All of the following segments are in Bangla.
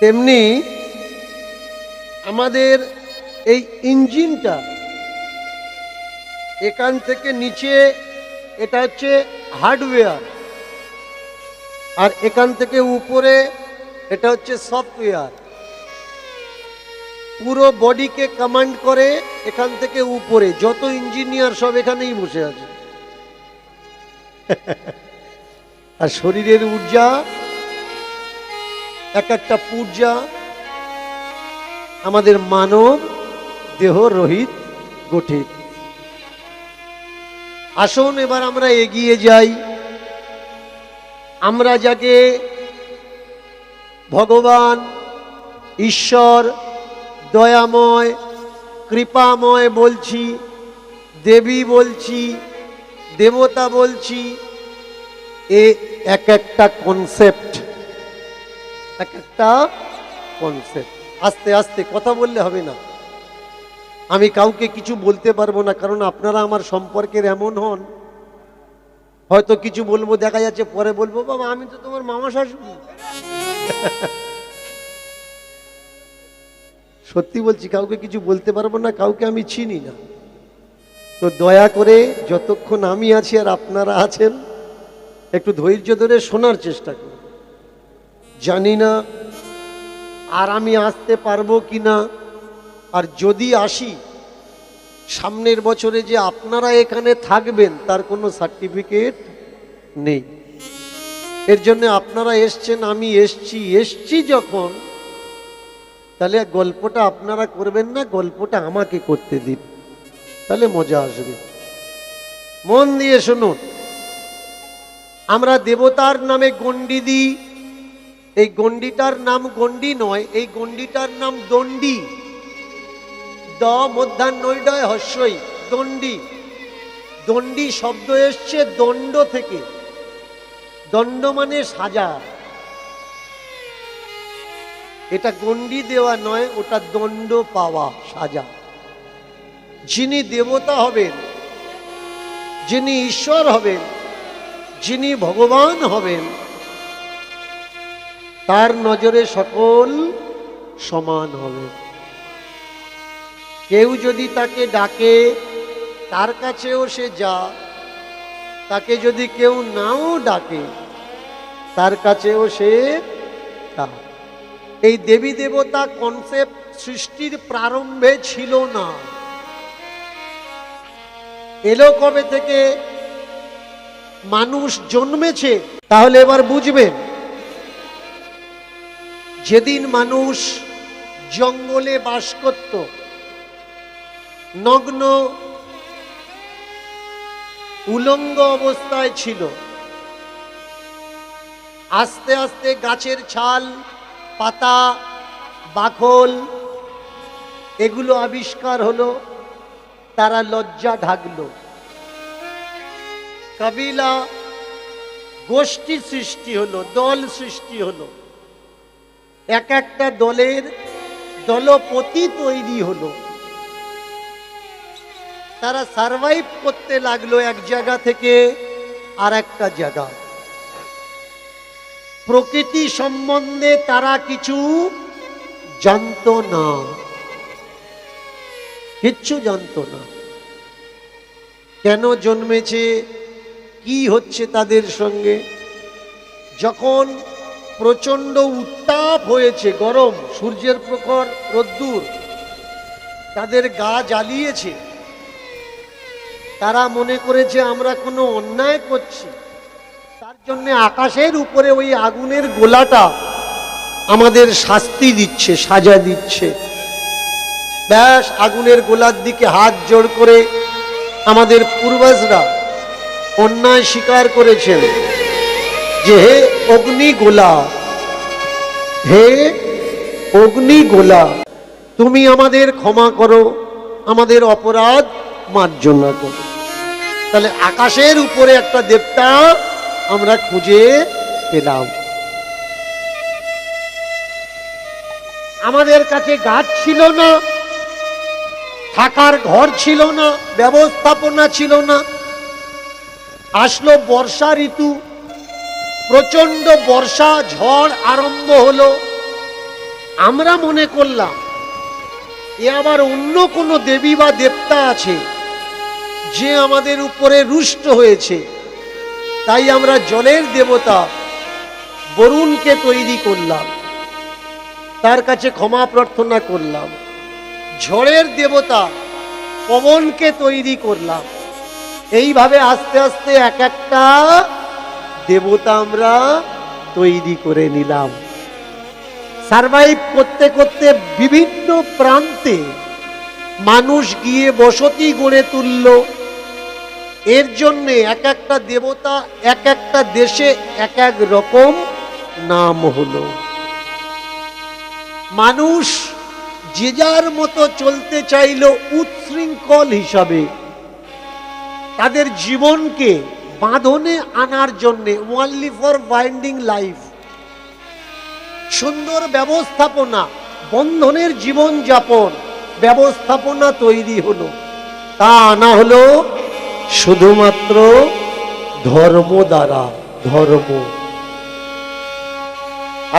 তেমনি আমাদের এই ইঞ্জিনটা এখান থেকে নিচে এটা হচ্ছে হার্ডওয়্যার, আর এখান থেকে উপরে এটা হচ্ছে সফটওয়্যার। পুরো বডিকে কমান্ড করে এখান থেকে উপরে। যত ইঞ্জিনিয়ার সব এখানেই বসে আছে। আর শরীরের ঊর্জা এক একটা পূর্জা আমাদের মানব দেহ রহিত গঠিত। আসুন এবার আমরা এগিয়ে যাই। আমরা যাকে ভগবান, ঈশ্বর, দয়াময়, কৃপাময় বলছি, দেবী বলছি, দেবতা বলছি, এ এক একটা কনসেপ্ট, এক একটা কনসেপ্ট। আস্তে আস্তে কথা বললে হবে না। আমি কাউকে কিছু বলতে পারবো না, কারণ আপনারা আমার সম্পর্কের এমন হন, হয়তো কিছু বলবো, দেখা যাচ্ছে পরে বলবো বাবা আমি তো তোমার মামা শাশুড়ি। সত্যি বলছি, কাউকে কিছু বলতে পারবো না, কাউকে আমি চিনি না। তো দয়া করে যতক্ষণ আমি আছি আর আপনারা আছেন, একটু ধৈর্য ধরে শোনার চেষ্টা করুন। জানি না আর আমি আসতে পারবো কি না, আর যদি আসি সামনের বছরে যে আপনারা এখানে থাকবেন তার কোনো সার্টিফিকেট নেই। এর জন্য আপনারা এসছেন, আমি এসছি যখন, তাহলে গল্পটা আপনারা করবেন না, গল্পটা আমাকে করতে দিন, তাহলে মজা আসবে। মন দিয়ে শুনুন। আমরা দেবতার নামে গণ্ডি দিই। এই গণ্ডিটার নাম গণ্ডি নয়, এই গণ্ডিটার নাম দণ্ডি। দ মধ্যাহ্নয় হস্যই, দণ্ডি। দণ্ডি শব্দ এসছে দণ্ড থেকে। দণ্ড মানে সাজা। এটা গণ্ডি দেওয়া নয়, ওটা দণ্ড পাওয়া, সাজা। যিনি দেবতা হবেন, যিনি ঈশ্বর হবেন, যিনি ভগবান হবেন, তার নজরে সকল সমান হবে। কেউ যদি তাকে ডাকে তার কাছেও সে যা, তাকে যদি কেউ নাও ডাকে তার কাছেও সে তা। এই দেবী দেবতা কনসেপ্ট সৃষ্টির প্রারম্ভে ছিল না। এলো কবে থেকে? মানুষ জন্মেছে। তাহলে এবার বুঝবেন, যেদিন মানুষ জঙ্গলে বাস করত, নগ্ন উলঙ্গ অবস্থায় ছিল, আস্তে আস্তে গাছের ছাল, পাতা, বাকল এগুলো আবিষ্কার হলো, তারা লজ্জা ঢাকলো। কবিলা, গোষ্ঠী সৃষ্টি হলো, দল সৃষ্টি হলো। এক একটা দলের দলপতি তৈরি হলো। তারা সারভাইভ করতে লাগলো এক জায়গা থেকে আর একটা জায়গা। প্রকৃতি সম্বন্ধে তারা কিছু জানতো না, কিচ্ছু জানতো না। কেন জন্মেছে, কি হচ্ছে তাদের সঙ্গে। যখন প্রচন্ড উত্তাপ হয়েছে, গরম, সূর্যের প্রখর রোদ্দুর তাদের গা জ্বালিয়েছে, তারা মনে করেছে আমরা কোনো অন্যায় করছি, তার জন্য আকাশের উপরে ওই আগুনের গোলাটা আমাদের শাস্তি দিচ্ছে, সাজা দিচ্ছে। ব্যাস আগুনের গোলার দিকে হাত জোড় করে আমাদের পূর্বজরা অন্যায় স্বীকার করেছেন যে হে অগ্নিগোলা, হে অগ্নিগোলা, তুমি আমাদের ক্ষমা করো, আমাদের অপরাধ মার্জনা করো। তাহলে আকাশের উপরে একটা দেবতা আমরা খুঁজে পেলাম। আমাদের কাছে গাছ ছিল না, থাকার ঘর ছিল না, ব্যবস্থাপনা ছিল না। আসলো বর্ষা ঋতু, প্রচন্ড বর্ষা, ঝড় আরম্ভ হলো। আমরা মনে করলাম এ আবার অন্য কোনো দেবী বা দেবতা আছে যে আমাদের উপরে রুষ্ট হয়েছে, তাই আমরা জলের দেবতা বরুণকে তৈরি করলাম, তার কাছে ক্ষমা প্রার্থনা করলাম। ঝড়ের দেবতা পবনকে তৈরি করলাম। এইভাবে আস্তে আস্তে এক একটা দেবতা আমরা তৈরি করে নিলাম। সারভাইভ করতে করতে বিভিন্ন প্রান্তে মানুষ গিয়ে বসতি গড়ে তুলল। এর জন্যে এক একটা দেবতা এক একটা দেশে এক এক রকম নাম হলো। মানুষ যে যার মতো চলতে চাইল উচ্ছৃঙ্খল হিসাবে, তাদের জীবনকে বাঁধনে আনার জন্যে, ওনলি ফর বাইন্ডিং লাইফ, সুন্দর ব্যবস্থাপনা, বন্ধনের জীবন যাপন ব্যবস্থাপনা তৈরি হলো। তা আনা হলো শুধুমাত্র ধর্ম দ্বারা। ধর্ম,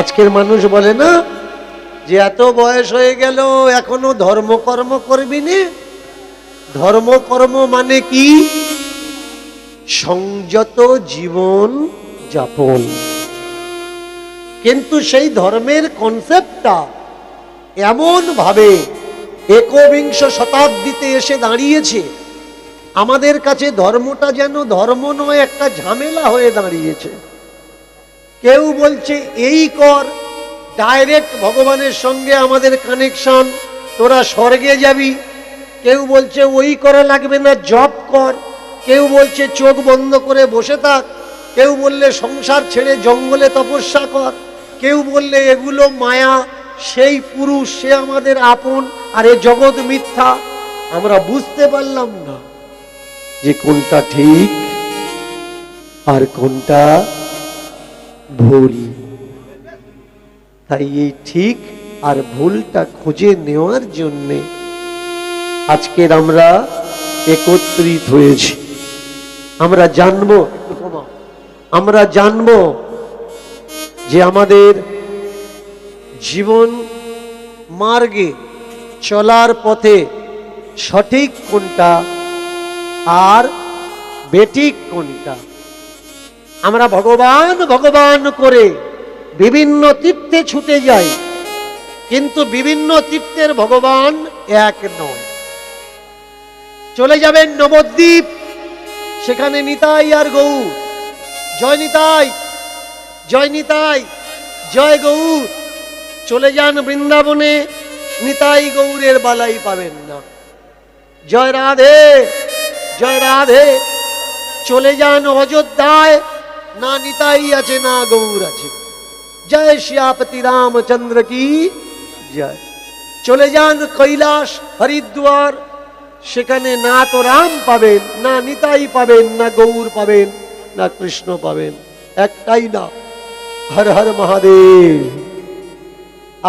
আজকের মানুষ বলে না যে এত বয়স হয়ে গেল এখনো ধর্মকর্ম করবি নে। ধর্মকর্ম মানে কি? সংযত জীবন যাপন। কিন্তু সেই ধর্মের কনসেপ্টটা এমন ভাবে একবিংশ শতাব্দীতে এসে দাঁড়িয়েছে, আমাদের কাছে ধর্মটা যেন ধর্ম নয়, একটা ঝামেলা হয়ে দাঁড়িয়েছে। কেউ বলছে এই কর, ডাইরেক্ট ভগবানের সঙ্গে আমাদের কানেকশন, তোরা স্বর্গে যাবি। কেউ বলছে ওই করা লাগবে না, জপ কর। কেউ বলছে চোখ বন্ধ করে বসে থাক। কেউ বললে সংসার ছেড়ে জঙ্গলে তপস্যা কর। কেউ বললে এগুলো মায়া, সেই পুরুষ সে আমাদের আপন, আর এ জগৎ মিথ্যা। আমরা বুঝতে পারলাম না যে কোনটা ঠিক আর কোনটা ভুল। তাই এই ঠিক আর ভুলটা খুঁজে নেওয়ার জন্যে আজকের আমরা একত্রিত হয়েছি। আমরা জানবো, আমরা জানবো যে আমাদের জীবন মার্গে চলার পথে সঠিক কোনটা আর বেঠিক কোনটা। আমরা ভগবান ভগবান করে বিভিন্ন তীর্থে ছুটে যাই, কিন্তু বিভিন্ন তীর্থের ভগবান এক নয়। চলে যাবেন নবদ্বীপ, সেখানে নিতাই আর গৌর। জয় নিতাই, জয় নিতাই, জয় গৌর। চলে যান বৃন্দাবনে, নিতাই গৌরের বালাই পাবেন না। জয় রাধে, জয় রাধে। চলে যান অযোধ্যায়, না নিতাই আছে না গৌর আছে। জয় শ্যাপতি রামচন্দ্র কি জয়। চলে যান কৈলাস হরিদ্বার, সেখানে না তো রাম পাবেন, না নিতাই পাবেন, না গৌর পাবেন, না কৃষ্ণ পাবেন, একটাই না, হর হর মহাদেব।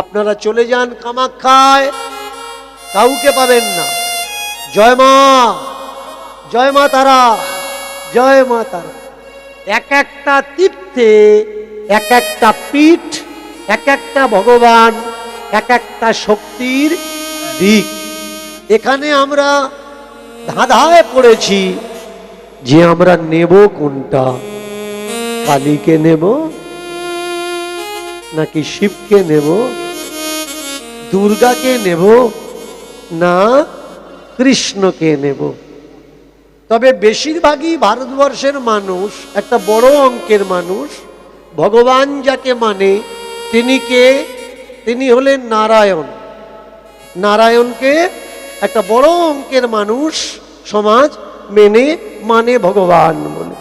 আপনারা চলে যান কামাখ্যায়, কাউকে পাবেন না। জয় মা, জয় মা তারা, জয় মা তারা। এক একটা তীর্থে এক একটা পীঠ, এক একটা ভগবান, এক একটা শক্তির দিক। এখানে আমরা ধাঁধায় পড়েছি যে আমরা নেব কোনটা, কালীকে নেব নাকি শিবকে নেব, দুর্গাকে নেব না কৃষ্ণকে নেব। তবে বেশিরভাগই ভারতবর্ষের মানুষ, একটা বড় অঙ্কের মানুষ, ভগবান যাকে মানে তিনি কে? তিনি হলেন নারায়ণ। নারায়ণকে একটা বড় অঙ্কের মানুষ সমাজ মানে ভগবান বলে।